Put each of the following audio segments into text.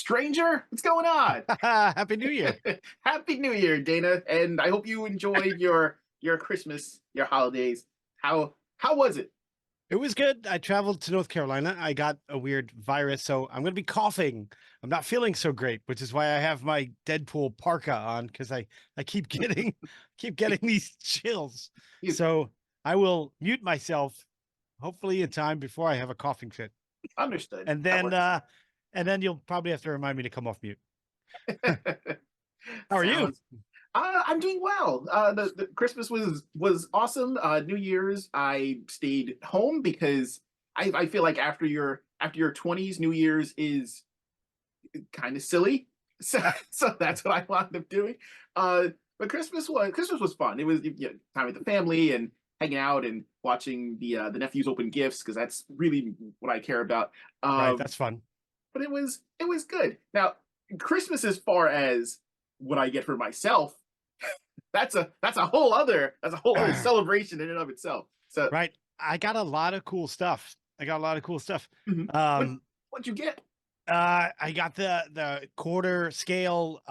stranger? What's going on? Happy New Year. Happy New Year, Dana, and I hope you enjoyed your Christmas, your holidays. How was it? It was good. I traveled to North Carolina. I got a weird virus, so I'm going to be coughing. I'm not feeling so great, which is why I have my Deadpool parka on because I keep getting keep getting these chills. You So I will mute myself, hopefully in time before I have a coughing fit, understood. and That then works. uh, and then you'll probably have to remind me to come off mute. How are you? Sounds. I'm doing well. The Christmas was awesome. New Year's I stayed home because I feel like after your 20s, New Year's is kind of silly. So so that's what I wound up doing. But Christmas was fun. It was time with the family and hanging out and watching the nephews open gifts because that's really what I care about. Right, Um, that's fun. but it was good. Now Christmas, as far as what I get for myself, that's a whole other celebration in and of itself. So Right, I got a lot of cool stuff. I got a lot of cool stuff. mhm. what Um, what'd you get? I got the quarter scale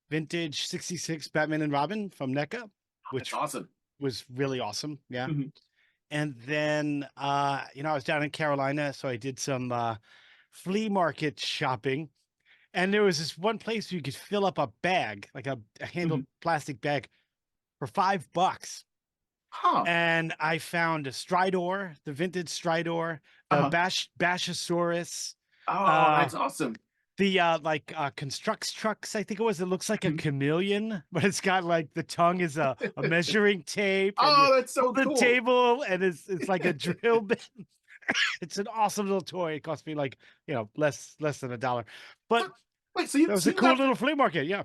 vintage 66 Batman and Robin from NECA, That's which awesome. was really awesome. Yeah. Mhm. And then I was down in Carolina, so I did some flea market shopping. And there was this one place where you could fill up a bag, like a Mhm. handled plastic bag for $5. Huh. And I found a Stridor, the vintage Stridor, the Uh-huh. Bashosaurus, Oh, uh that's awesome. the constructs trucks, I think it was. It looks like a Mhm. chameleon, but it's got like the tongue is a measuring tape, and you Oh, that's pull so the cool. table, and it's like a drill bit. It's an awesome little toy. It cost me like, less than $1. But But wait, so you that was so a you cool got little flea market. Yeah.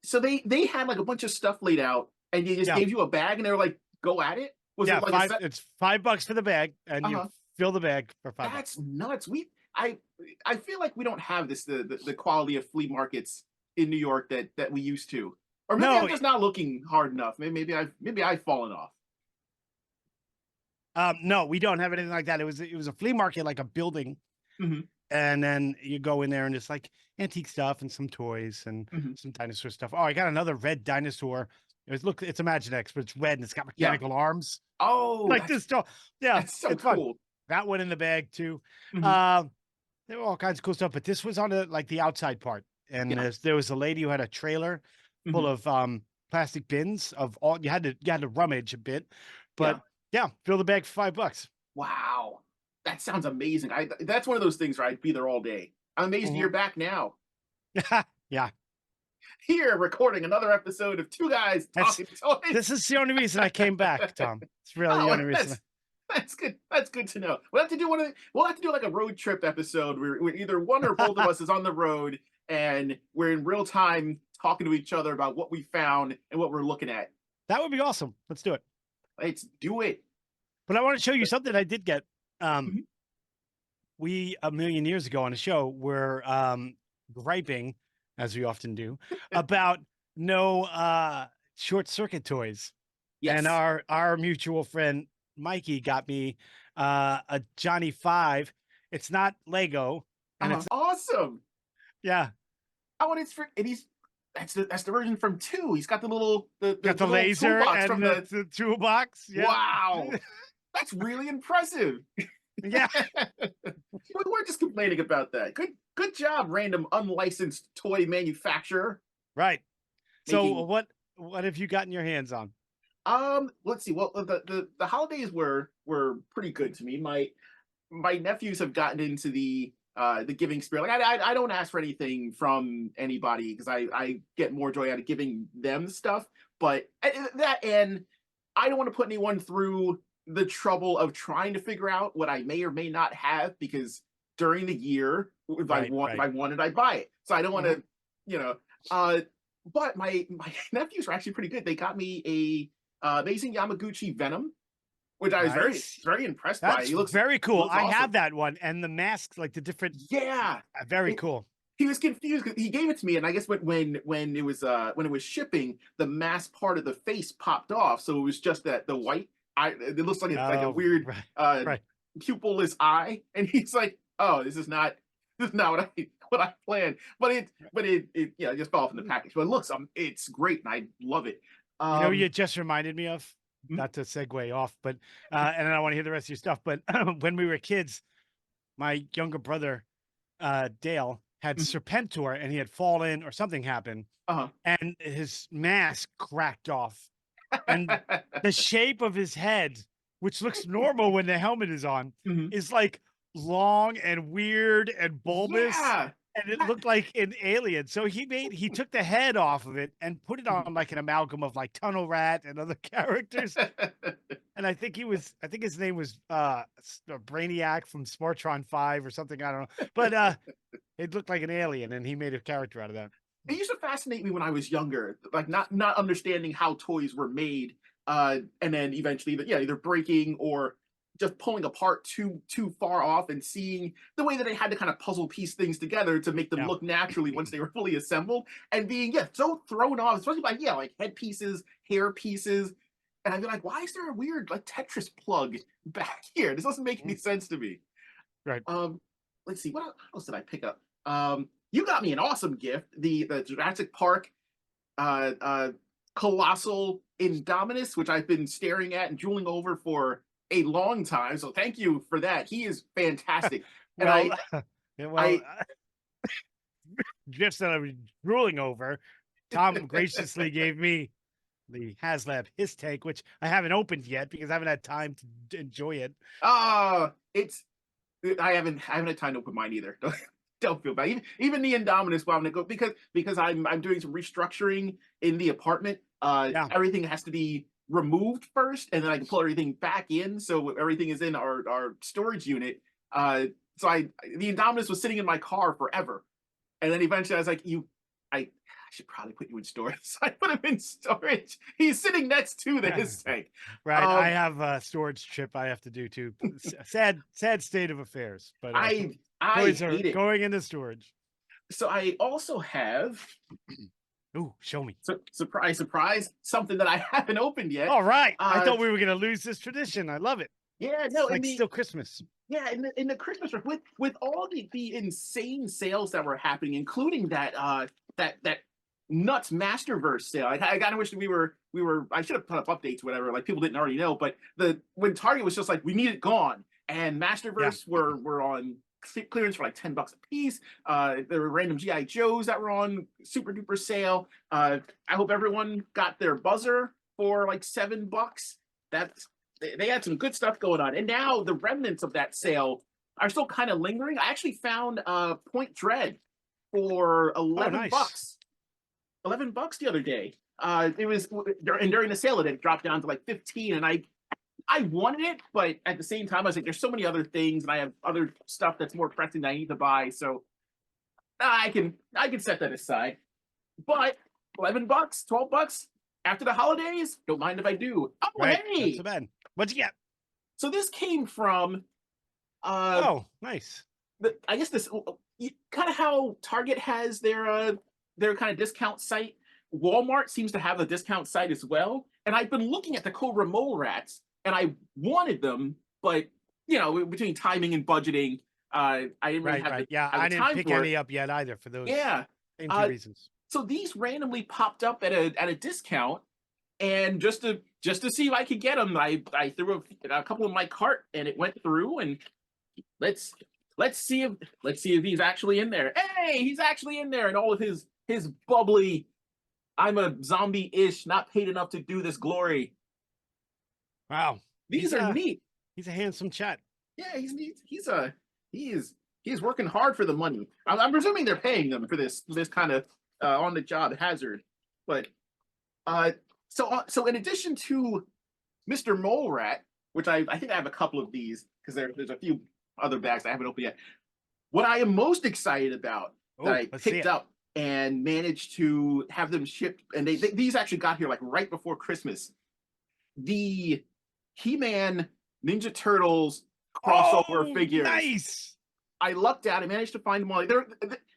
so they had like a bunch of stuff laid out and they just Yeah. gave you a bag and they were like, go at it? Was it Yeah. like a set? It's $5 for the bag, and you Uh-huh. fill the bag for $5. That's nuts. I feel like we don't have the quality of flea markets in New York that we used to. Or maybe I'm No, just not looking hard enough. Maybe I've fallen off. no, we don't have anything like that. It was a flea market, like a building. Hmm. And then you go in there and it's like antique stuff and some toys and Hmm. some dinosaur stuff. Oh, I got another red dinosaur. It's Imaginext, but it's red and it's got Yeah. mechanical arms. Oh, Like that's this stuff. Yeah, that's so it's fun. cool. That one in the bag too. Hmm. Um, there were all kinds of cool stuff, but this was on the outside part. And Yeah. there was a lady who had a trailer full Hmm. of plastic bins of all you had to rummage a bit. But Yeah. yeah, fill the bag for $5. Wow. That sounds amazing. That's one of those things where I'd be there all day. I'm amazed you're Mhm. back now. Yeah. Here recording another episode of Two Guys That's Talking Toys. this is the only reason I came back, Tom. It's really the Oh, only reason. that's good. That's good to know. We'll have to do like a road trip episode where either one or both of us is on the road and we're in real time talking to each other about what we found and what we're looking at. That would be awesome. Let's do it. Let's do it. But I want to show you something I did get. Um, Mhm. we a million years ago on a show were griping, as we often do, about no short circuit toys. And Yes. our mutual friend Mikey got me a Johnny 5. It's not Lego, and it's Awesome. yeah, Oh, and it's for and he's that's the version from two. He's got the little got the the little laser toolbox and from the, the. the toolbox. Yeah. Wow. That's really impressive. Yeah. We weren't just complaining about that. Good job, random unlicensed toy manufacturer. Right. So Making what have you gotten your hands on? let's see. Well, the holidays were pretty good to me. My nephews have gotten into the giving spirit. Like I don't ask for anything from anybody because I get more joy out of giving them stuff. But at that end, I don't want to put anyone through the trouble of trying to figure out what I may or may not have because during the year, Right, if right. I want it, I buy it. So I don't want Mhm. to, you know. Uh, but my nephews were actually pretty good. They got me a amazing Yamaguchi Venom, which I was Nice. very impressed by. That's very He cool. looks I awesome. have that one and the masks, like the different Yeah. very And cool. he was confused because he gave it to me, and I guess when it was shipping, the mask part of the face popped off, so it was just that the white. It looks like it's like a Oh, weird right. uh Right. pupilless eye, and he's like, "Oh, this is not what what I planned. But it yeah, it just fell off in the package. But it looks it's great and I love it. You know, Um you just reminded me of, mhm, not to segue off, but and I want to hear the rest of your stuff. But when we were kids, my younger brother, Dale, had mhm. Serpentor, and he had fallen or something happened, Uh-huh. and his mask cracked off, and the shape of his head, which looks normal when the helmet is on, Mhm. is like long and weird and bulbous, Yeah. and it looked like an alien. So he took the head off of it and put it on like an amalgam of like Tunnel Rat and other characters. And I think his name was Brainiac from Smartron 5 or something. I don't know. But it looked like an alien, and he made a character out of that. It used to fascinate me when I was younger, like not understanding how toys were made, and then eventually, yeah, either breaking or just pulling apart too far off, and seeing the way that they had to kind of puzzle piece things together to make them Yeah. look naturally once they were fully assembled, and being so thrown off, especially by like head pieces, hair pieces, and I'd be like, why is there a weird like Tetris plug back here? This doesn't make any Mm. sense to me. Right. Um, let's see, what else did I pick up? You got me an awesome gift, the Jurassic Park uh, Colossal Indominus, which I've been staring at and drooling over for a long time. So thank you for that. He is fantastic, and Well, yeah, well, I gifts that I was drooling over. Tom graciously gave me the HasLab His Take, which I haven't opened yet because I haven't had time to enjoy it. it's I haven't had time to open mine either. Don't feel bad. Even the Indominus, well, I'm gonna go because I'm doing some restructuring in the apartment. Yeah. Everything has to be removed first, and then I can pull everything back in, so everything is in our storage unit. So the Indominus was sitting in my car forever, and then eventually I was like, I should probably put you in storage. So I put him in storage. He's sitting next to the his tank. Right. I Um, have a storage trip I have to do too. Sad state of affairs, but I toys are hate it. going into storage. So I also have Ooh, show me. surprise, surprise, something that I haven't opened yet. All right. I Uh, thought we were going to lose this tradition. I love it. yeah, It's no, like still Christmas. in the Christmas with all the insane sales that were happening, including that nuts Masterverse sale. I kind of wish that we were. I should have put up updates, whatever. Like people didn't already know, but when Target was just like, we need it gone, and Yeah. Masterverse were on clearance for like $10 a piece. There were random GI Joes that were on super duper sale. I hope everyone got their buzzer for like $7. That's they had some good stuff going on, and now the remnants of that sale are still kind of lingering. I actually found Point Dread for Oh, 11 nice. bucks. $11 the other day. It was and during the sale it dropped down to like 15, and I wanted it, but at the same time I was like, there's so many other things, and I have other stuff that's more pressing that I need to buy, so I can set that aside. But $11, $12 after the holidays, don't mind if I do. Oh, Right. Not so hey, bad. What'd you get? so this came from Oh, nice. I guess this kind of how Target has their kind of discount site. Walmart seems to have a discount site as well, and I've been looking at the Cobra Mole Rats, and I wanted them, but between timing and budgeting, I didn't really Right. have Right. Yeah. have I the didn't time pick for it. any up yet either for those Yeah, same two uh, reasons. so these randomly popped up at a discount, and just to see if I could get them, I threw a couple in my cart, and it went through, and let's let's see if he's actually in there. Hey, he's actually in there, and all of his bubbly, I'm a zombie-ish, not paid enough to do this glory. Wow. These are neat. He's a handsome chat. Yeah, he's neat. He's working hard for the money. I'm presuming they're paying them for this kind of on the job hazard. But so in addition to Mr. Mole Rat, which I think I have a couple of these because there's a few other bags I haven't opened yet. What I am most excited about that Oh, I let's see picked it. up and managed to have them shipped, and these actually got here like right before Christmas. The He-Man Ninja Turtles crossover Oh, figures. nice. I lucked out. I managed to find them all.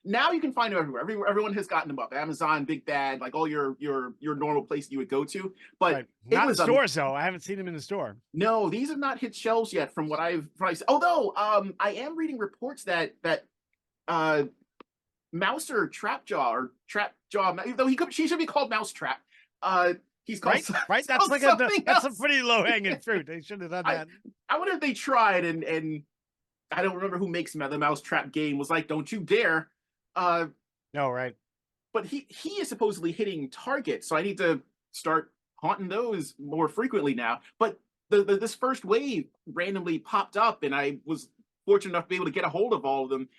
Now you can find them everywhere. Everyone has gotten them up. Amazon, Big Bad, like all your normal place you would go to. But Right. it Not in was stores though. I haven't seen him in the store. no, these have not hit shelves yet from what I've although I am reading reports that Mouse or Trapjaw or Trapjaw, though she should be called Mousetrap. He's called, Right, right. he's called something that's a else. pretty low hanging fruit. They should have done I that. I wonder if they tried, and I don't remember who makes the Mousetrap game was like, don't you dare. Uh, No, right. but he is supposedly hitting targets, so I need to start haunting those more frequently now. But this first wave randomly popped up, and I was fortunate enough to be able to get a hold of all of them.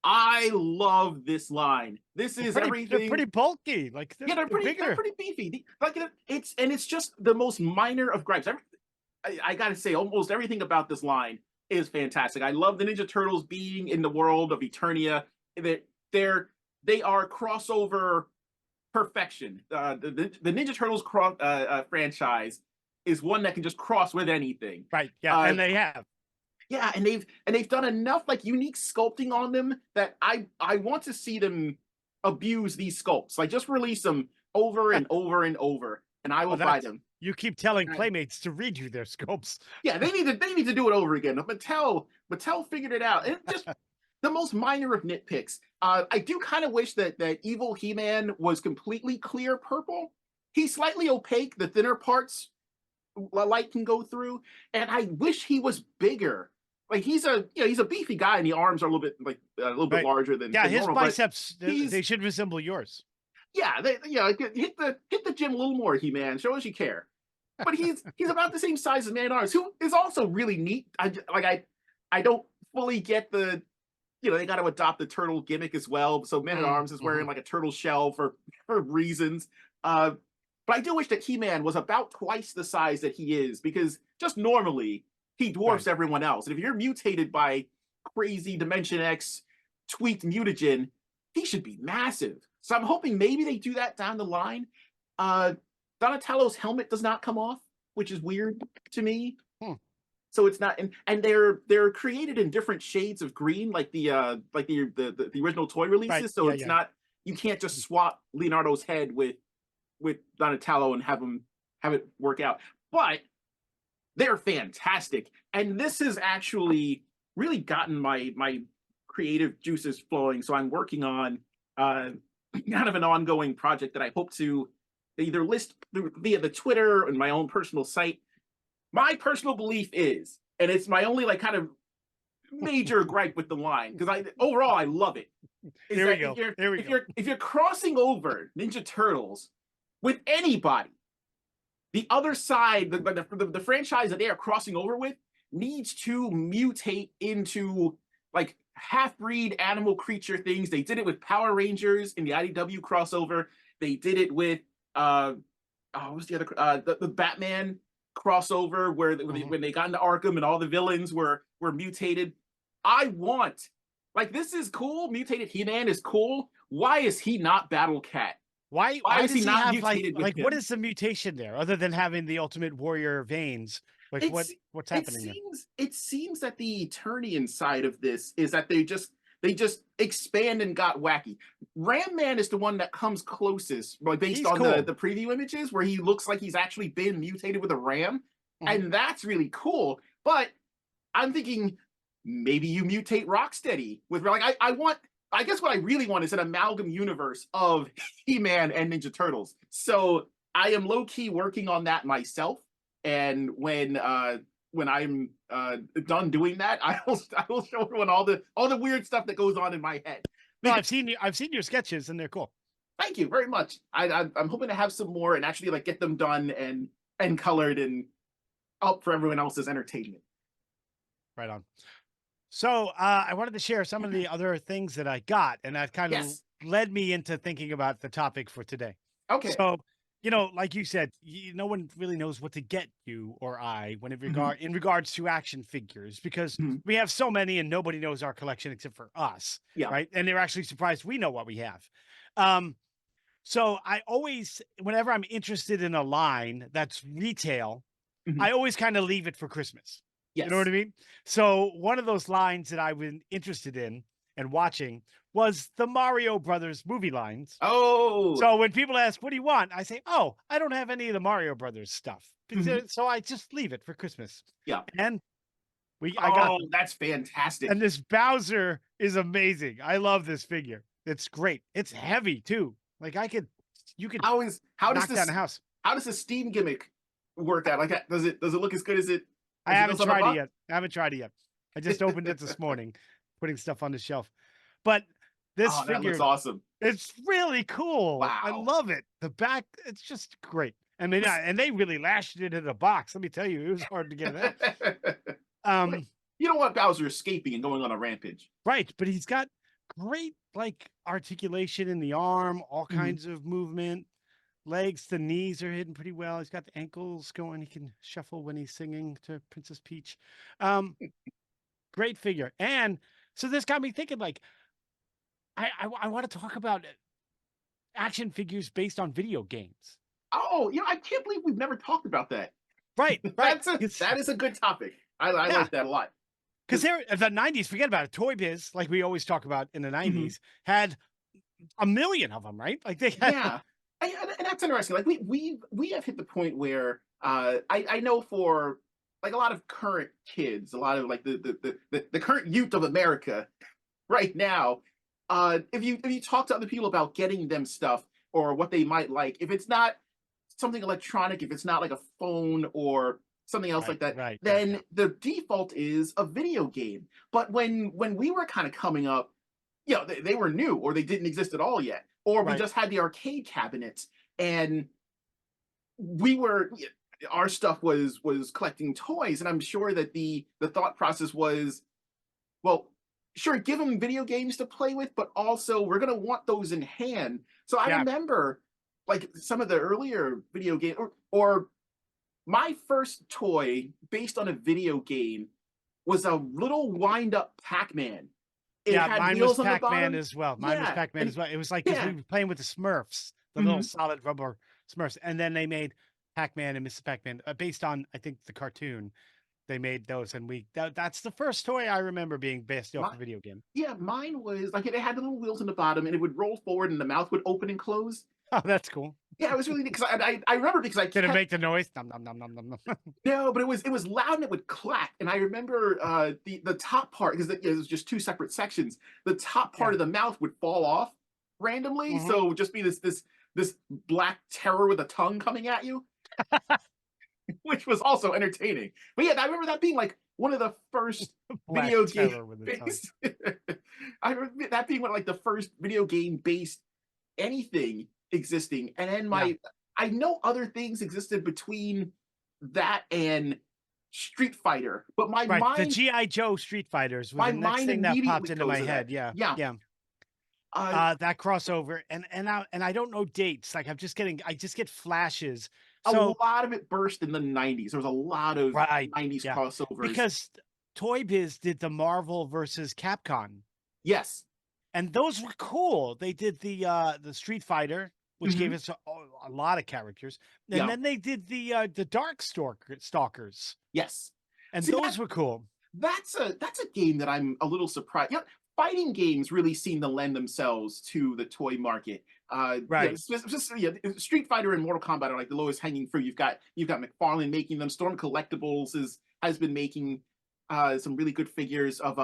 I love this line. This is They're everything. pretty bulky. Like Yeah, they're they're pretty. They're bigger. pretty beefy. Like it's just the most minor of gripes. I gotta say, almost everything about this line is fantastic. I love the Ninja Turtles being in the world of Eternia. That they are crossover perfection. The Ninja Turtles franchise is one that can just cross with anything. Right. Yeah. And they have. Yeah, and they've done enough like unique sculpting on them that I want to see them abuse these sculpts. Like just release them over and over and over, and I will buy them. You keep telling Right. Playmates to read you their scopes. Yeah, they need to do it over again. Mattel figured it out. And just the most minor of nitpicks. I do kind of wish that evil He-Man was completely clear purple. He's slightly opaque. The thinner parts light can go through, and I wish he was bigger. Like he's a beefy guy, and the arms are a little bit Right. larger than Yeah, than his normal, biceps they should resemble yours. yeah, hit the gym a little more, He-Man. Show us you care. But he's about the same size as Man at Arms, who is also really neat. I don't fully get they got to adopt the turtle gimmick as well. So Man at Arms is wearing like a turtle shell for reasons. But I do wish that He-Man was about twice the size that he is, because just normally he dwarfs everyone else. And if you're mutated by crazy Dimension X tweaked mutagen, he should be massive. So I'm hoping maybe they do that down the line. Donatello's helmet does not come off, which is weird to me. So it's not, and they're created in different shades of green, like the original toy releases. Right. So Yeah, it's not, you can't just swap Leonardo's head with Donatello and have it work out. But they're fantastic, and this has actually really gotten my creative juices flowing. So I'm working on kind of an ongoing project that I hope to either list via the Twitter and my own personal site. My personal belief is, and it's my only like kind of major gripe with the line, because overall I love it. Here we go. If you're crossing over Ninja Turtles with anybody, the other side, the franchise that they are crossing over with, needs to mutate into like half-breed animal creature things. They did it with Power Rangers in the IDW crossover. They did it with what was the other the Batman crossover where when they got into Arkham and all the villains were mutated. I want, like, this is cool. Mutated He-Man is cool. Why is he not Battle Cat? Why is does he not have mutated with him? what is the mutation there other than having the Ultimate Warrior veins? Like what's happening there? It seems that the Eternian side of this is that they just expand and got wacky. Ram Man is the one that comes closest, like based on the preview images, where he looks like he's actually been mutated with a ram, and that's really cool. But I'm thinking maybe you mutate Rocksteady with, like, I guess what I really want is an amalgam universe of He-Man and Ninja Turtles. So I am low-key working on that myself, and when I'm done doing that, I will show everyone all the weird stuff that goes on in my head. Well, I've seen your sketches, and they're cool. Thank you very much. I'm hoping to have some more and actually like get them done and colored and up for everyone else's entertainment. Right on. So I wanted to share some of the other things that I got, and that kind of led me into thinking about the topic for today. Okay. So, like you said, no one really knows what to get you or I when in regards to action figures, because we have so many and nobody knows our collection except for us. Yeah. Right. And they're actually surprised we know what we have. So I always, whenever I'm interested in a line that's retail, I always kind of leave it for Christmas. Yes. You know what I mean? So one of those lines that I've been interested in and watching was the Mario Brothers movie lines. Oh. So when people ask, what do you want? I say, oh, I don't have any of the Mario Brothers stuff. So I just leave it for Christmas. Yeah. And I got that's fantastic. And this Bowser is amazing. I love this figure. It's great. It's heavy too. Like you could How does knock down a this house. how does the Steam gimmick work out? Like, does it look as good I as it haven't does on the tried it box? yet. I haven't tried it yet. I just opened it this morning, putting stuff on the shelf. But this Oh, that looks figure, awesome! it's really cool. I Wow. love it. The back, it's just great. And they really lashed it in a box. Let me tell you, it was hard to get it out. Like, Um, you don't want Bowser escaping and going on a rampage. right, but he's got great like articulation in the arm, all Mhm. kinds of movement. Legs, the knees are hidden pretty well. He's got the ankles going. He can shuffle when he's singing to Princess Peach. Um, Great figure. And so this got me thinking, like, I want to talk about action figures based on video games. Oh, I can't believe we've never talked about that. Right, right. That is a good topic. I Yeah, like that a lot. because Because there the 90s, forget about it. Toy Biz, like we always talk about in the Mhm. 90s, had a million of them, right? Like they had Yeah, and that's interesting. Like we have hit the point where I know for like a lot of current kids, a lot of like the current youth of America right now, if you talk to other people about getting them stuff or what they might like, if it's not something electronic, if it's not like a phone or something else right, like that, right. Yeah, then yeah. the default is a video game. But when we were kind of coming up, they were new or they didn't exist at all yet, or we Right. just had the arcade cabinets and we were our stuff was collecting toys, and I'm sure that the thought process was, well, sure, give them video games to play with, but also we're gonna want those in hand. So I Yeah. remember like some of the earlier video game or my first toy based on a video game was a little wind up Pac-Man. It Yeah, had mine was wheels on the Pac-Man bottom. as well. Mine was Yeah. Pac-Man And as well. It was like because yeah. we were playing with the Smurfs, the little Mhm. solid rubber Smurfs, and then they made Pac-Man and Mrs. Pac-Man based on I think the cartoon. They made those, and that's the first toy I remember being based off My a video game. Yeah, mine was like it had the little wheels on the bottom and it would roll forward and the mouth would open and close. Oh, that's cool. Yeah, it was really neat because I remember because I Did it kept make the noise? Nom nom nom nom nom nom. no, but it was loud and it would clack. And I remember the top part because it was just two separate sections. The top part Yeah. of the mouth would fall off randomly, Hmm. so just be this black terror with a tongue coming at you, which was also entertaining. But yeah, I remember that being like one of the first Black video game terror with a tongue. based. I remember that being one like the first video game based anything existing. And then Yeah. I know other things existed between that and Street Fighter, but Right. The GI Joe Street Fighters were my the next mind thing that popped immediately into goes my to that. head. Yeah. Yeah. Yeah. Uh, That crossover, and I don't know dates. Like I just get flashes. a So lot of it burst in the 90s. There was a lot of right. 90s Yeah. crossovers. Because Toy Biz did the Marvel versus Capcom. Yes. And those were cool. They did the Street Fighter, which gave Hmm. us a lot of characters, and Yeah. then they did the Dark Stalkers, Yes. and See those were cool. that's a game that I'm a little surprised. Fighting games really seem to lend themselves to the toy market. Right. Street Fighter and Mortal Kombat are like the lowest hanging fruit. You've got McFarlane making them. Storm Collectibles has been making some really good figures of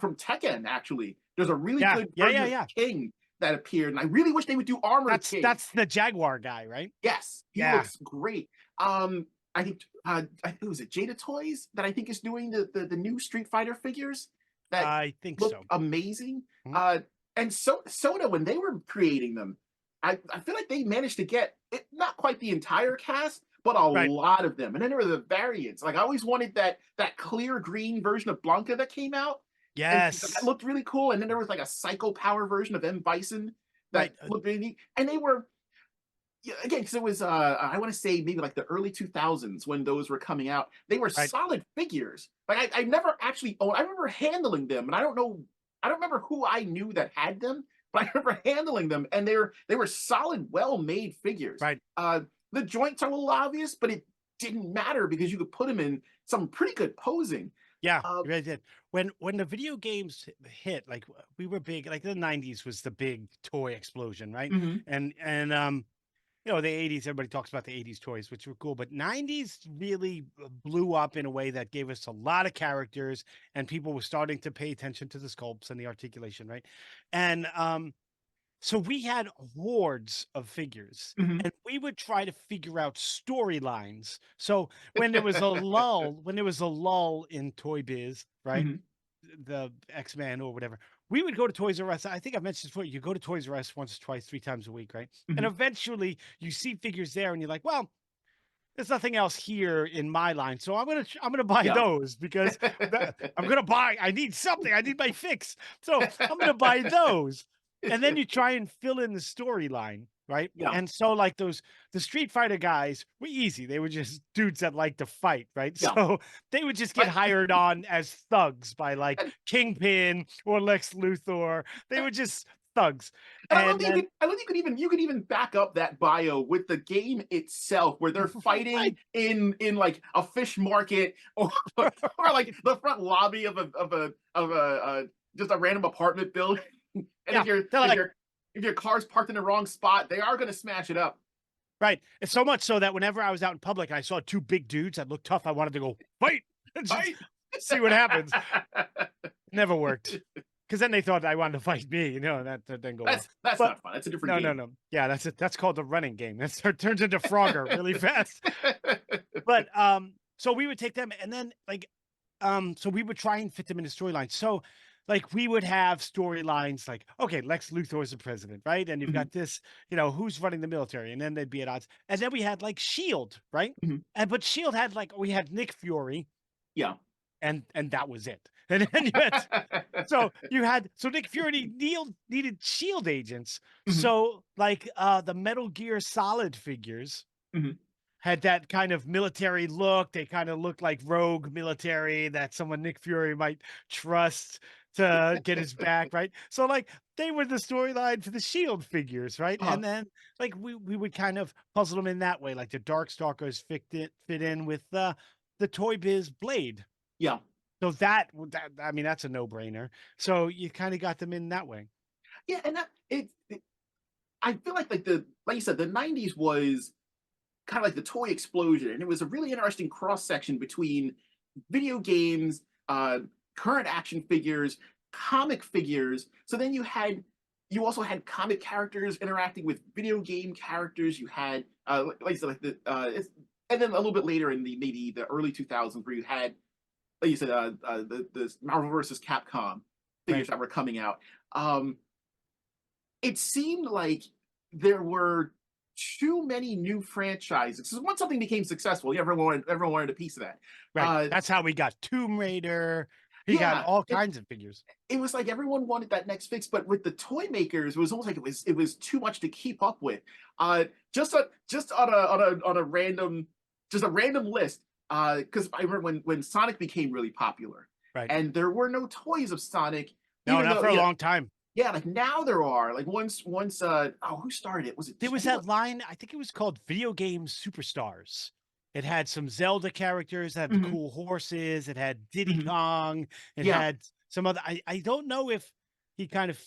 from Tekken actually. There's a really Yeah. good Yeah. version Yeah. of Yeah. King that appeared, and I really wish they would do Armored King. That's the Jaguar guy, right? Yes, he Yeah, looks great. I think who was it? Jada Toys that I think is doing the new Street Fighter figures that I think look so. amazing. Mhm. And Soda when they were creating them, I feel like they managed to get it, not quite the entire cast, but a Right. lot of them. And then there were the variants. Like I always wanted that clear green version of Blanca that came out, and that Yes. looked really cool. And then there was like a Psycho Power version of M Bison Right. that looked really neat. And they were, yeah, again, because it was I want to say maybe like the early 2000s when those were coming out. They were Right. solid figures. Like I never actually owned. I remember handling them, and I don't know. I don't remember who I knew that had them, but I remember handling them, and they were solid, well made figures. Right. The joints are a little obvious, but it didn't matter because you could put them in some pretty good posing. Yeah, Uh, you really did. When the video games hit, like we were big, like the 90s was the big toy explosion, right? mhm. And the 80s, everybody talks about the 80s toys, which were cool, but 90s really blew up in a way that gave us a lot of characters and people were starting to pay attention to the sculpts and the articulation, right? And So we had hordes of figures, Mhm. and we would try to figure out storylines. So when there was a lull, in Toy Biz, right? Mhm. The X-Men or whatever, we would go to Toys R Us. I think I've mentioned this before. You go to Toys R Us once, twice, three times a week, right? And Mhm. eventually you see figures there and you're like, well, there's nothing else here in my line. So I'm gonna buy Yeah. those because I need something. I need my fix. So I'm gonna buy those. And then you try and fill in the storyline, right? Yeah. And so like the Street Fighter guys were easy. They were just dudes that like to fight, right? Yeah. So they would just get But hired on as thugs by like and Kingpin or Lex Luthor. They were just thugs. And I love And that then I love you could even back up that bio with the game itself, where they're fighting right, in like a fish market, or like the front lobby of a just a random apartment building. And yeah, they're like if your car's parked in the wrong spot, they are going to smash it up. right. It's so much so that whenever I was out in public and I saw two big dudes that looked tough, I wanted to go fight and just Right? see what happens. Never worked because then they thought I wanted to fight me. That didn't go well. That's But not fun. That's a different no, no, game. no. Yeah, that's it. That's called the running game. That turns into Frogger really fast. But so we would take them and then like so we would try and fit them into storylines. So like we would have storylines like, okay, Lex Luthor is the president, right? And you've Mhm. got this, who's running the military, and then they'd be at odds. And then we had like Shield, right? Mhm. And but Shield had like we had Nick Fury, Yeah. and that was it. And then so Nick Fury needed Shield agents. Mhm. So like the Metal Gear Solid figures Mhm. had that kind of military look. They kind of looked like rogue military that someone Nick Fury might trust to get his back, right? So like they were the storyline for the Shield figures, right? Uh-huh. And then like we would kind of puzzle them in that way, like the Darkstalkers fit in with the Toy Biz Blade. Yeah. So that I mean that's a no brainer. So you kind of got them in that way. Yeah, and I feel like like you said, the 90s was kind of like the toy explosion, and it was a really interesting cross section between video games, current action figures, comic figures. So then you also had comic characters interacting with video game characters. You had like you said, like and then a little bit later in the maybe the early 2000s, where you had, like you said, the Marvel versus Capcom figures Right. that were coming out. Um, it seemed like there were too many new franchises. So once something became successful, everyone wanted a piece of that. Right. Uh, That's how we got Tomb Raider. He got yeah, all kinds of figures. it was like everyone wanted that next fix, but with the toy makers, it was almost like it was too much to keep up with. Uh, just on a random just a random list. Because I remember when Sonic became really popular, Right. and there were no toys of Sonic, No, even not though for a long time. yeah, like now there are. Like once oh, who started it? Was it There I was think that line, I think it was called Video Game Superstars. It had some Zelda characters, it had the mhm, cool horses, it had Diddy mhm. Kong, it Yeah. had some other I don't know if he kind of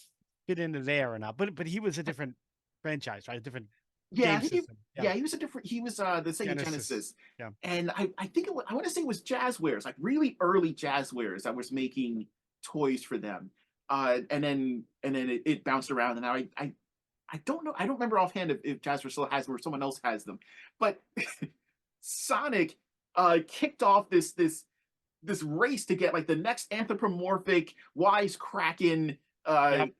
fit into there or not, but he was a different franchise, right? A different Yeah, game I think he system. Yeah. yeah, he was the Sega Genesis. Genesis. Yeah. And I think I want to say it was Jazzwares, like really early Jazzwares that was making toys for them. And then it bounced around, and now I don't know. I don't remember offhand if Jazzwares still has them or someone else has them. But Sonic kicked off this race to get like the next anthropomorphic wisecracking Yep.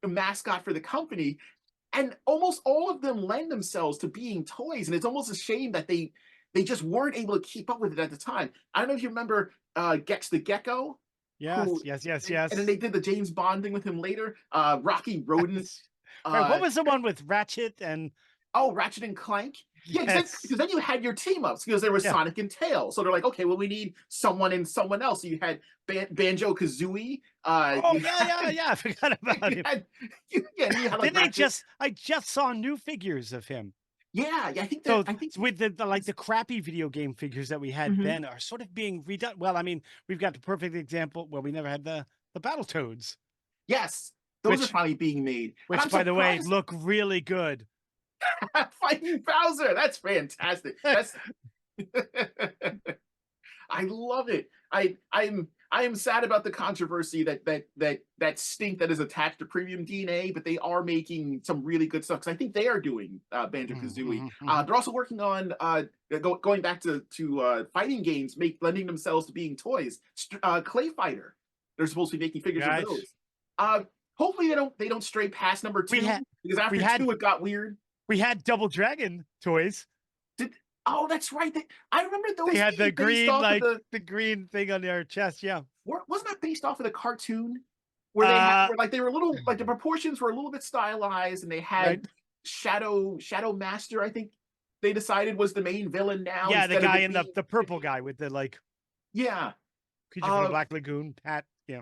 mascot for the company, and almost all of them lend themselves to being toys, and it's almost a shame that they just weren't able to keep up with it at the time. I don't know if you remember Gex the Gecko, Yes, who yes, yes, and then they yes. did the James Bond thing with him later. Rocky Rodent. Right. What uh was the one with Ratchet and oh, Ratchet and Clank. Yeah, because then, yes. because then you had your team ups, because there was Yeah. Sonic and Tails. So they're like, okay, well, we need someone and someone else. So you had Banjo Kazooie. Oh yeah, yeah, yeah. I forgot about You him. had you had like Didn't they Ratchet. just I just saw new figures of him. Yeah, yeah. So I think with the like the crappy video game figures that we had mhm. then are sort of being redone. Well, I mean, we've got the perfect example. Well, we never had the Battletoads, Yes, those are which finally being made, and which I'm by the way surprised. look really good. Fighting Bowser. That's fantastic. That's I love it. I am sad about the controversy that stink that is attached to Premium DNA, but they are making some really good stuff because I think they are doing Banjo Kazooie. They're also working on going back to fighting games, lending themselves to being toys. Clay Fighter, they're supposed to be making figures of Guys, those. Hopefully they don't stray past number we two had because we after had two it got weird. we had Double Dragon toys. Did Oh, that's right. I remember They those had the being based green, off of like the green thing on their chest. Yeah. wasn't that based off of the cartoon where Uh, where like they were a little like the proportions were a little bit stylized and they right. had Shadow Master, I think they decided was the main villain now Yeah, the instead of guy it in being the purple guy with the like yeah. creature from the Uh Black Lagoon hat. Yeah.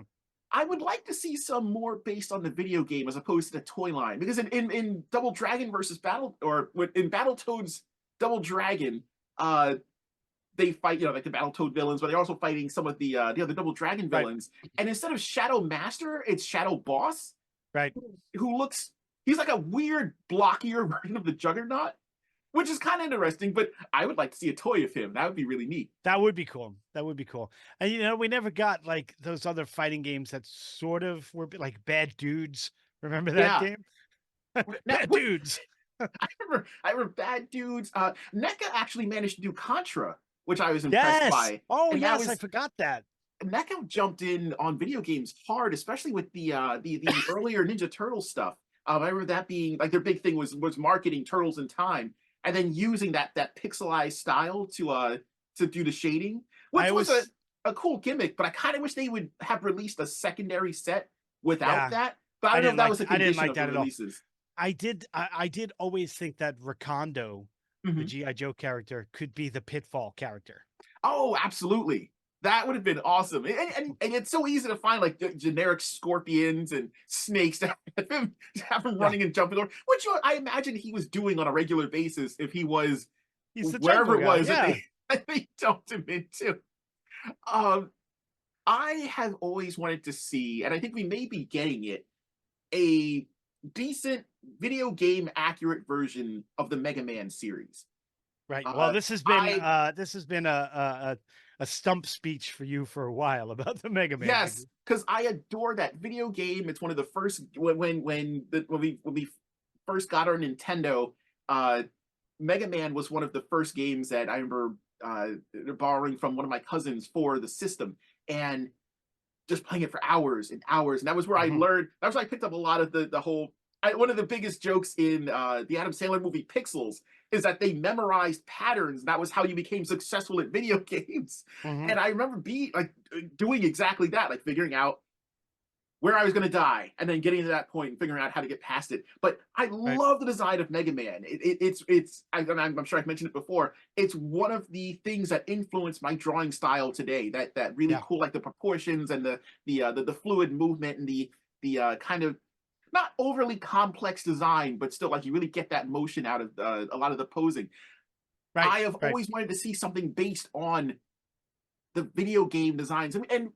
I would like to see some more based on the video game as opposed to the toy line because in Double Dragon versus Battle or in Battletoads Double Dragon, they fight, like the Battletoad villains, but they're also fighting some of the other Double Dragon Right. villains. And instead of Shadow Master, it's Shadow Boss, Right. who looks he's like a weird, blockier version of the Juggernaut, which is kind of interesting. But I would like to see a toy of him. That would be really neat. That would be cool. That would be cool. And we never got like those other fighting games that sort of were like Bad Dudes. Remember that Yeah. game? Now, Bad Dudes. I remember Bad Dudes. NECA actually managed to do Contra, which I was impressed Yes. by. Oh, And that yes. I was forgot that. NECA jumped in on video games hard, especially with the earlier Ninja Turtle stuff. I remember that being like their big thing was marketing Turtles in Time, and then using that pixelized style to do the shading, I which was was, a cool gimmick. But I kind of wish they would have released a secondary set without yeah. that. But I don't know if that was a I didn't condition like of the that at all. releases. I did always think that Rakondo, the Mhm. G.I. Joe character, could be the Pitfall character. Oh, absolutely. That would have been awesome. And it's so easy to find like generic scorpions and snakes to have him Yeah. running and jumping over, which I imagine he was doing on a regular basis if he was He's the wherever jungle it guy. was that Yeah. they dumped him into. Um, I have always wanted to see, and I think we may be getting it, a decent video game accurate version of the Mega Man series. Right. Well, Uh, I this has been a stump speech for you for a while about the Mega Man Yes, figure. because I adore that video game. It's one of the first when we first got our Nintendo. Mega Man was one of the first games that I remember borrowing from one of my cousins for the system and just playing it for hours and hours. And that was where I Mhm. learned. That was where I picked up a lot of the whole. One of the biggest jokes in the Adam Sandler movie Pixels is that they memorized patterns. And that was how you became successful at video games. Mhm. And I remember doing exactly that, like figuring out where I was going to die, and then getting to that point and figuring out how to get past it. But I Right. love the design of Mega Man. I'm sure I've mentioned it before. It's one of the things that influenced my drawing style today. That really Yeah. cool, like the proportions and the fluid movement and the kind of not overly complex design, but still like you really get that motion out of a lot of the posing. Right. I have Right. always wanted to see something based on the video game designs, and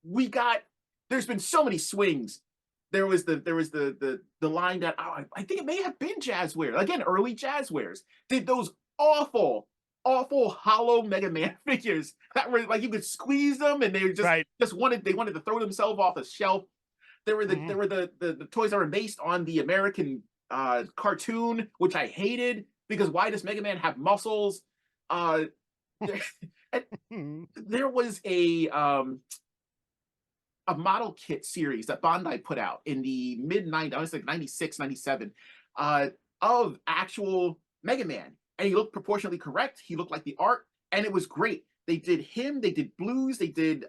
we got there's been so many swings. There was the line that I think it may have been Jazzware again, early Jazzwares did those awful hollow Mega Man figures that were like you could squeeze them and they Right. wanted to throw themselves off a shelf. Mhm. The toys that were based on the American cartoon, which I hated because why does Mega Man have muscles? Uh, and Mhm. there was a model kit series that Bandai put out in the mid 90s, I was like 96, 97, of actual Mega Man. And he looked proportionately correct. He looked like the art, and it was great. They did him, they did Blues, they did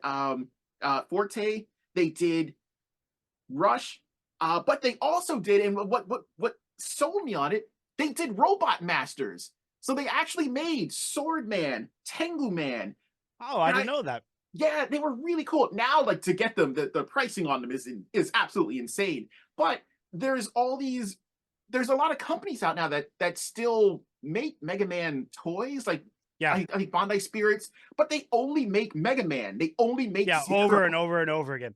Forte, they did Rush, but they also did, and what sold me on it, they did Robot Masters. So they actually made Sword Man, Tengu Man, Oh, I and didn't know that. yeah, they were really cool. Now, like to get them, the pricing on them is absolutely insane. But there's all these, there's a lot of companies out now that still make Mega Man toys. Like Yeah. I think Bandai Spirits, but they only make Mega Man. They only make Yeah. Zero. Over and over and over again.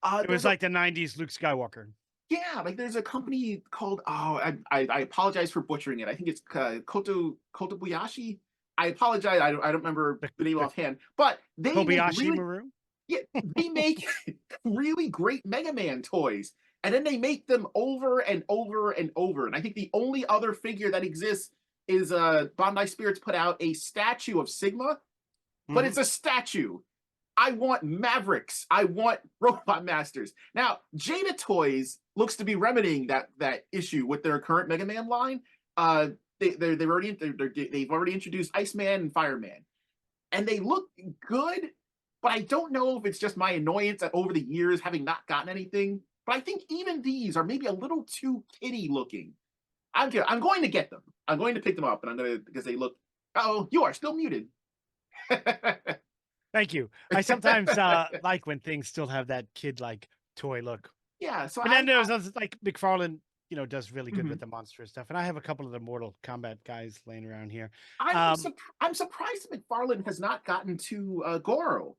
It was There's a like the '90s Luke Skywalker. Yeah, like there's a company called I apologize for butchering it. I think it's Kotobuyashi. I apologize. I don't remember The the name the offhand, but they make Kobayashi really Maru. Yeah, they make really great Mega Man toys, and then they make them over and over and over. And I think the only other figure that exists is Bandai Spirits put out a statue of Sigma, but Mhm. it's a statue. I want Mavericks. I want Robot Masters. Now, Jada Toys looks to be remedying that issue with their current Mega Man line. Uh, they've already introduced Iceman and Fireman, and they look good. But I don't know if it's just my annoyance at over the years having not gotten anything. But I think even these are maybe a little too kiddie looking. I'm going to get them. I'm going to pick them up, and I'm going to because they look. Oh, you are still muted. Thank you. I sometimes like when things still have that kid-like toy look. Yeah, so And then there's others like McFarlane, does really good mhm. with the monster stuff. And I have a couple of the Mortal Kombat guys laying around here. I'm Um, surp I'm surprised that McFarlane has not gotten to Goro.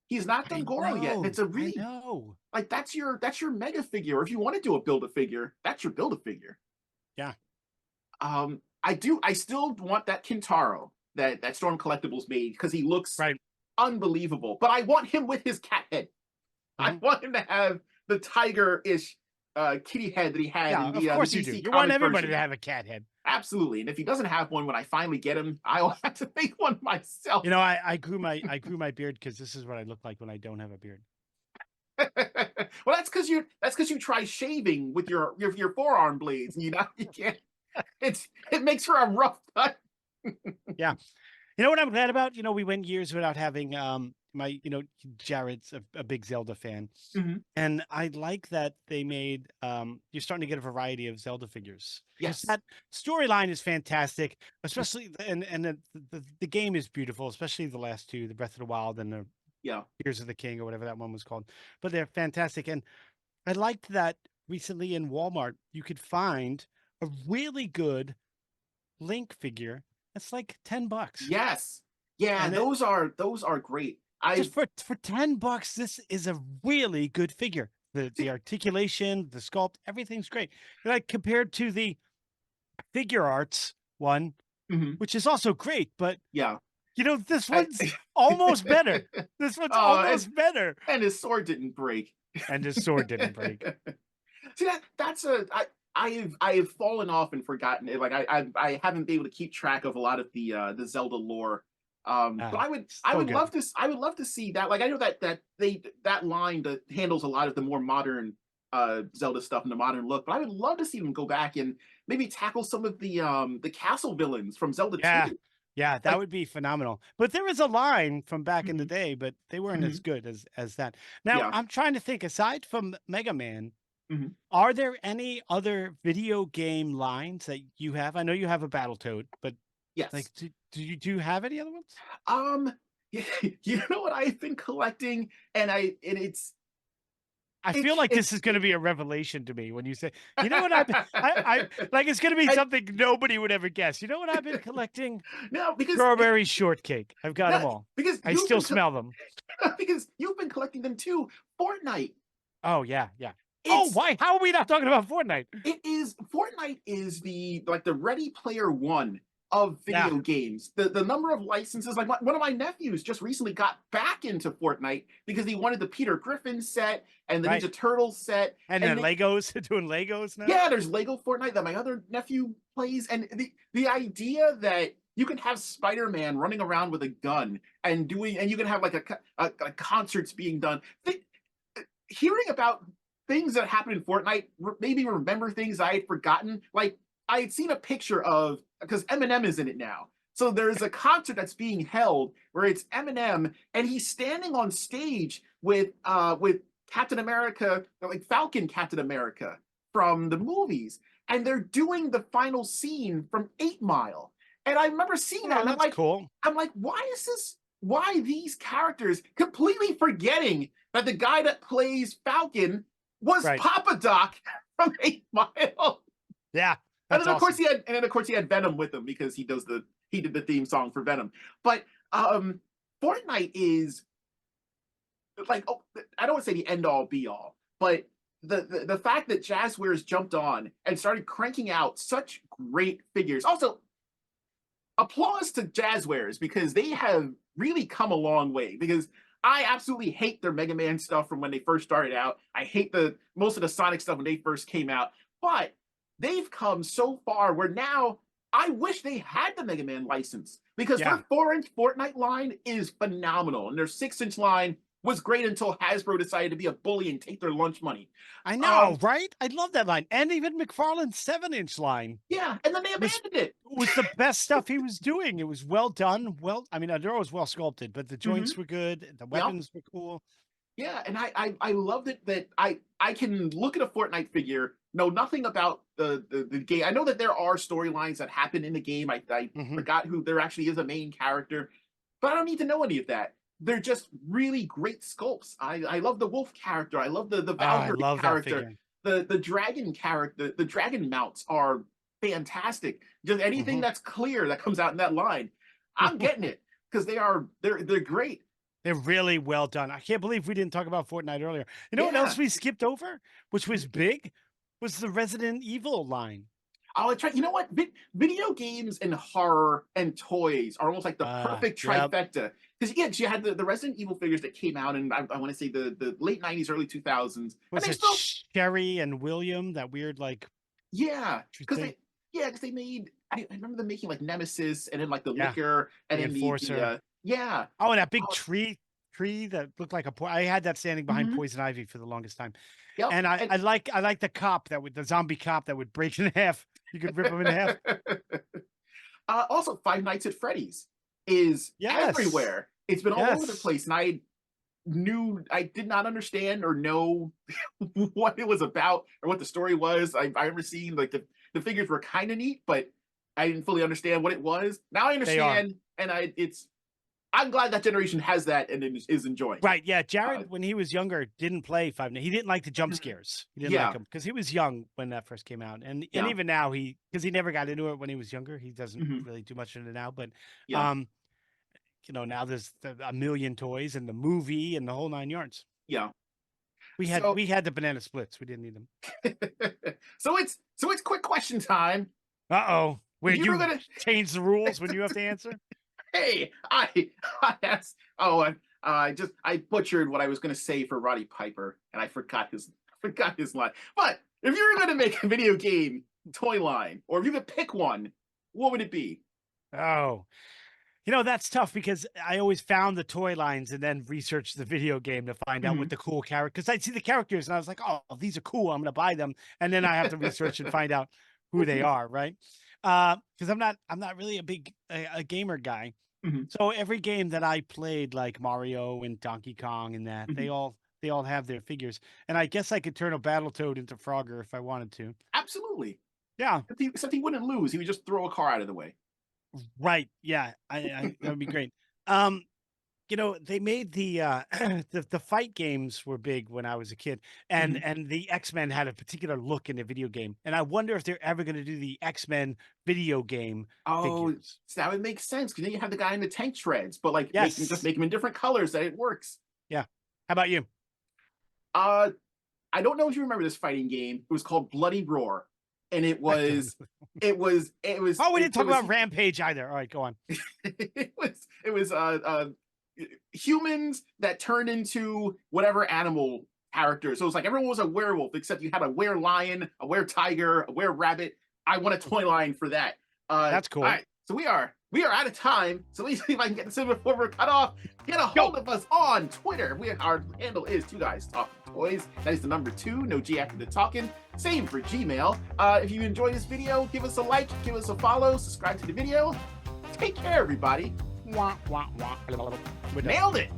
He's not done Goro yet, and it's a I really know. like that's your mega figure. Or if you want to do a build a figure, that's your build a figure. Yeah. I still want that Kintaro that Storm Collectibles made because he looks Right. unbelievable. But I want him with his cat head. I Mhm. want him to have the tiger-ish kitty head that he had Yeah, in of the course you do. DC You want comic everybody version. to have a cat head. Absolutely. And if he doesn't have one when I finally get him, I'll have to make one myself. I grew my beard because this is what I look like when I don't have a beard. Well, that's because you try shaving with your forearm blades, and you can't. It makes for a rough cut. Yeah. You know what I'm glad about? We went years without having Jared's a big Zelda fan. Mhm. And I like that they made you're starting to get a variety of Zelda figures because Yes. that storyline is fantastic, especially and the game is beautiful, especially the last two, the Breath of the Wild and the Yeah. Tears of the King or whatever that one was called. But they're fantastic. And I liked that recently in Walmart you could find a really good Link figure. It's like $10. Yes. Yeah. And Those are great. just for $10, this is a really good figure. The articulation, the sculpt, everything's great. Like compared to the figure arts one, Mhm. which is also great, but Yeah. this I, one's almost better. This one's oh, and almost better. and his sword didn't break. And his sword didn't break. See that's a I have fallen off and forgotten it. Like I haven't been able to keep track of a lot of the Zelda lore. But Ah, I would so good. love to I would love to see that. Like I know that line that handles a lot of the more modern Zelda stuff and the modern look, but I would love to see them go back and maybe tackle some of the castle villains from Zelda Yeah. 2. Yeah, that Like would be phenomenal. But there is a line from back in the mhm, day, but they weren't as mhm, good as that. Now, yeah. I'm trying to think aside from Mega Man, Mhm. are there any other video game lines that you have? I know you have a Battletoad, but like, Yes. do you have any other ones? Um you know what I've been collecting, and I it feel like it this is going to be a revelation to me when you say, you know what I like it's going to be and something nobody would ever guess. You know what I've been collecting? no, because Strawberry shortcake. I've got no, them all. because I you've still been smell them. because you've been collecting them too. Fortnite. Oh yeah, yeah. Oh, It's why? How are we not talking about Fortnite? Fortnite is the Ready Player One of Yeah, video games. The number of licenses, like one of my nephews just recently got back into Fortnite because he wanted the Peter Griffin set and the right. Ninja Turtles set. And And then Legos, doing Legos now. yeah, there's Lego Fortnite that my other nephew plays, and the idea that you can have Spider-Man running around with a gun and you can have like a concerts being done. Hearing about things that happen in Fortnite made me remember things I had forgotten. Like I had seen a picture of because Eminem is in it now. So there's a concert that's being held where it's Eminem and he's standing on stage with Captain America, like Falcon Captain America from the movies, and they're doing the final scene from 8 Mile. And I remember seeing that, Oh, and that's cool. why is this? Why these characters completely forgetting that the guy that plays Falcon was Right. Papa Doc from 8 Mile. Yeah, And that's then of course awesome. he had Venom with him because he did the theme song for Venom. But Fortnite is like, oh, I don't want to say the end all be all, but the fact that Jazzwares jumped on and started cranking out such great figures. Also, applause to Jazzwares because they have really come a long way. Because I absolutely hate their Mega Man stuff from when they first started out. I hate the most of the Sonic stuff when they first came out. But they've come so far where now I wish they had the Mega Man license because their Yeah, 4-inch Fortnite line is phenomenal. And their 6-inch line was great until Hasbro decided to be a bully and take their lunch money. I know, Um, right? I love that line, and even McFarlane's 7-inch line yeah, and then they was abandoned it. was the best stuff he was doing. It was well done. Well, I mean, they're always well sculpted, but the Mhm. joints were good. The Yep. weapons were cool. Yeah, and I loved it that I can look at a Fortnite figure, know nothing about the game. I know that there are storylines that happen in the game. I Hmm. forgot who there actually is a main character, but I don't need to know any of that. They're just really great sculpts. I love the wolf character. I love the Ah, I Valkyrie love that character. figure. The dragon character, the dragon mounts are fantastic. Just anything Hmm. that's clear that comes out in that line, I'm getting it because they're great. They're really well done. I can't believe we didn't talk about Fortnite earlier. You know what else Yeah. we skipped over, which was big, was the Resident Evil line. Oh, try. You know what? Video games and horror and toys are almost like the perfect Yep. trifecta. Because yeah, you had the Resident Evil figures that came out in I want to say the late '90s, early 2000s, and Was they it still Sherry and William? That weird like yeah, because thing. they made I remember them making like Nemesis and then like the Yeah, Licker and the then the Enforcer. yeah. Oh, and that big Oh, tree that looked like I had that standing behind mhm, Poison Ivy for the longest time. yep. And I And I like I like the cop that would the zombie cop that would break in half. You could rip him in half. also, Five Nights at Freddy's is Yes. everywhere. It's been all over the Yes. place, and I did not understand or know what it was about or what the story was. I remember seeing like the figures were kind of neat, but I didn't fully understand what it was. Now I They are. understand, and I'm glad that generation has that and is enjoying it. Right, yeah, Uh, Jared, when he was younger, didn't play Five Nights. He didn't like the jump mhm. scares. He didn't like Yeah, them because he was young when that first came out, and yeah, even now because he never got into it when he was younger. He doesn't mhm, really do much into it now, but yeah, um, now there's a million toys and the movie and the whole 9 yards. yeah. We had So we had the banana splits. We didn't need them. so it's quick question time. Uh-oh. Where If you were you gonna change the rules when you have to answer? hey, I asked, oh, I butchered what I was going to say for Roddy Piper, and I forgot his line. But if you were going to make a video game toy line, or if you could pick one, what would it be? Oh. That's tough because I always found the toy lines and then researched the video game to find out what Mhm. the cool character. Because I'd see the characters and I was like, "Oh, these are cool. I'm gonna buy them." And then I have to research and find out who they are, right? Because I'm not really a gamer guy. Mhm, So every game that I played, like Mario and Donkey Kong and that, mhm. they all have their figures. And I guess I could turn a Battletoad into Frogger if I wanted to. Absolutely. Yeah, Except he wouldn't lose. He would just throw a car out of the way. right. Yeah, I that would be great. Um, they made the fight games were big when I was a kid, and Mhm. and the X-Men had a particular look in the video game, and I wonder if they're ever going to do the X-Men video game Oh, figures. so that would make sense because then you have the guy in the tank treads, but like Yes. make him in different colors that it works. Yeah. How about you? Uh, I don't know if you remember this fighting game. It was called Bloody Roar, and I don't know. Oh, we didn't it talk was about Rampage either. All right, go on. it was humans that turned into whatever animal character. So it was like everyone was a werewolf except you had a were lion, a were tiger, a were rabbit. I want a toy line for that. That's All cool. right, so we are out of time. So let me see if I can get this in before we're cut off. Get a Go. hold of us on Twitter. Our handle is Two Guys Talking Toys. That is the number 2, no G after the talking. Same for Gmail. If you enjoyed this video, give us a like, give us a follow, subscribe to the video. Take care, everybody. Wah, wah, wah. We're done. Nailed it.